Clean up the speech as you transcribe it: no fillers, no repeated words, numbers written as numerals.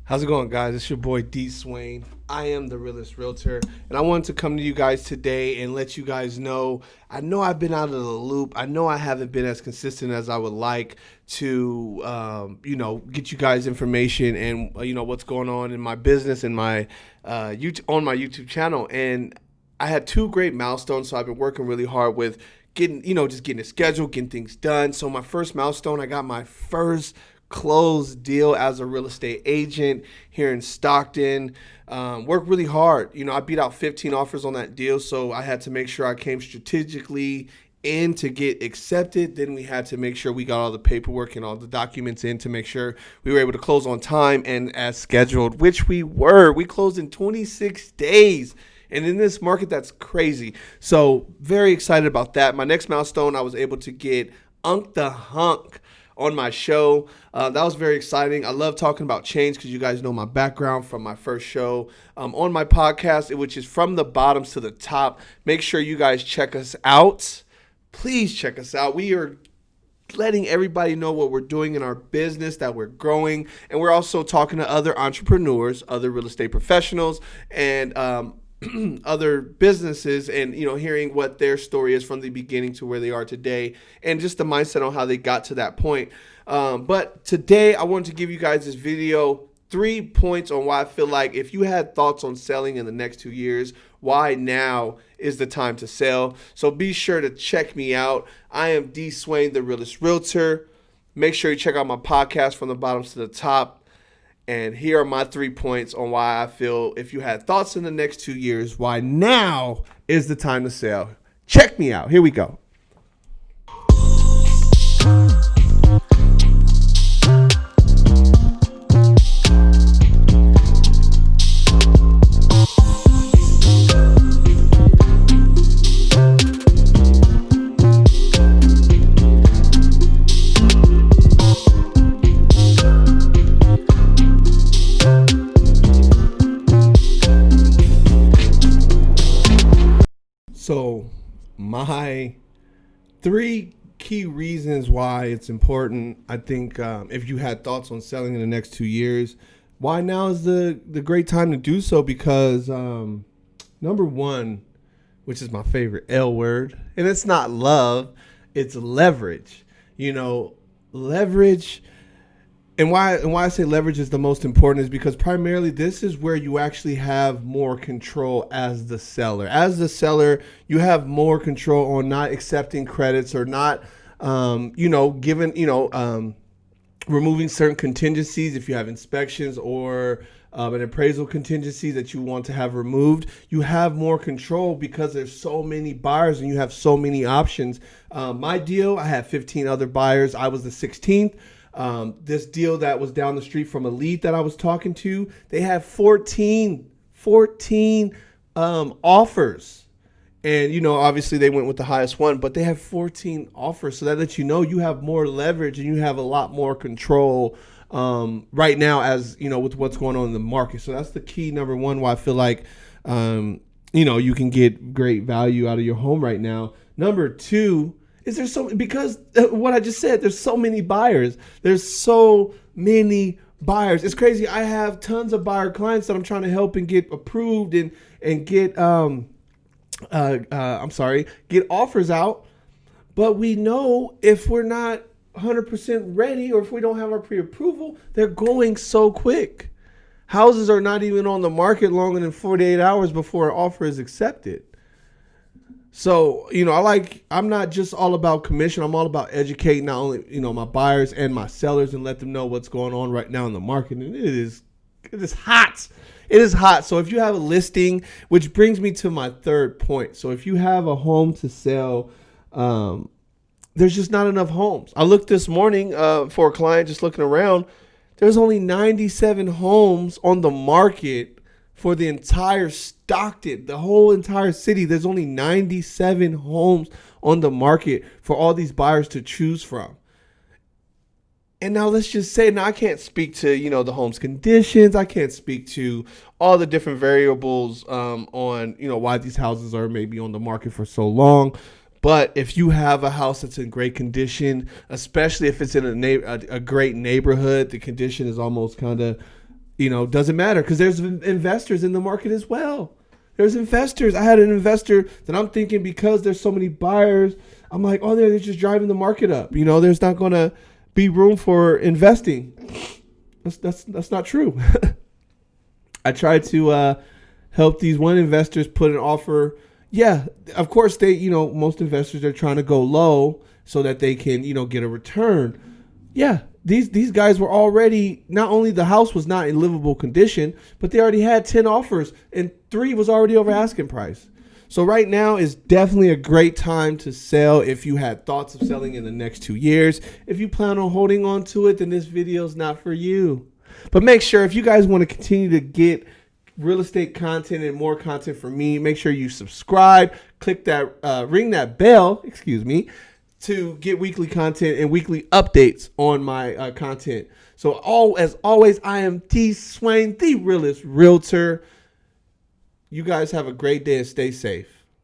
How's it going, guys? It's your boy D Swain. I am the realest realtor, and I wanted to come to you guys today and let you guys know. I know I've been out of the loop. I know I haven't been as consistent as I would like to, get you guys information and what's going on in my business and my on my YouTube channel. And I had two great milestones, so I've been working really hard with just getting a schedule, getting things done. So my first milestone, I got my first closed deal as a real estate agent here in Stockton. Worked really hard. I beat out 15 offers on that deal, so I had to make sure I came strategically in to get accepted. Then we had to make sure we got all the paperwork and all the documents in to make sure we were able to close on time and as scheduled, which we were. We closed in 26 days. And in this market, that's crazy. So very excited about that. My next milestone, I was able to get Unk the Hunk on my show. That was very exciting. I love talking about change because you guys know my background from my first show on my podcast, which is From the Bottoms to the Top. Make sure you guys check us out. Please check us out. We are letting everybody know what we're doing in our business, that we're growing. And we're also talking to other entrepreneurs, other real estate professionals, and other businesses, and hearing what their story is from the beginning to where they are today, and just the mindset on how they got to that point. But today I wanted to give you guys this video, 3 points on why I feel like if you had thoughts on selling in the next 2 years, why now is the time to sell. So be sure to check me out. I am D Swain, the realest realtor. Make sure you check out my podcast, From the Bottoms to the Top. And here are my 3 points on why I feel if you had thoughts in the next 2 years, why now is the time to sell. Check me out. Here we go. So my 3 key reasons why it's important, I think, if you had thoughts on selling in the next 2 years, why now is the great time to do so? Because number one, which is my favorite L word, and it's not love, it's leverage. Leverage. And why I say leverage is the most important is because primarily this is where you actually have more control as the seller. As the seller, you have more control on not accepting credits or not, removing certain contingencies if you have inspections or an appraisal contingency that you want to have removed. You have more control because there's so many buyers and you have so many options. My deal, I had 15 other buyers. I was the 16th. This deal that was down the street from a lead that I was talking to, they had 14 offers. And, obviously they went with the highest one, but they have 14 offers. So that lets you know you have more leverage and you have a lot more control right now as, with what's going on in the market. So that's the key, number one, why I feel like, you can get great value out of your home right now. Number two, is because what I just said, there's so many buyers. There's so many buyers. It's crazy. I have tons of buyer clients that I'm trying to help and get approved and get get offers out. But we know if we're not 100% ready or if we don't have our pre-approval, they're going so quick. Houses are not even on the market longer than 48 hours before an offer is accepted. So, I'm not just all about commission. I'm all about educating not only, my buyers and my sellers and let them know what's going on right now in the market. And it is hot. It is hot. So if you have a listing, which brings me to my third point. So if you have a home to sell, there's just not enough homes. I looked this morning for a client, just looking around. There's only 97 homes on the market for the entire Stockton, the whole entire city. There's only 97 homes on the market for all these buyers to choose from. And now let's just say, now I can't speak to, the home's conditions. I can't speak to all the different variables on, why these houses are maybe on the market for so long. But if you have a house that's in great condition, especially if it's in a great neighborhood, the condition is almost kind of doesn't matter because there's investors in the market as well. There's investors. I had an investor that I'm thinking because there's so many buyers, I'm like, oh, they're just driving the market up. There's not going to be room for investing. That's not true. I tried to help these one investors put an offer. Yeah, of course most investors are trying to go low so that they can, get a return. Yeah, these guys were already, not only the house was not in livable condition, but they already had 10 offers and 3 was already over asking price. So right now is definitely a great time to sell if you had thoughts of selling in the next 2 years. If you plan on holding on to it, then this video is not for you. But make sure if you guys want to continue to get real estate content and more content from me, make sure you subscribe, click that, ring that bell, to get weekly content and weekly updates on my content. So as always, I am T. Swain, the realest realtor. You guys have a great day and stay safe.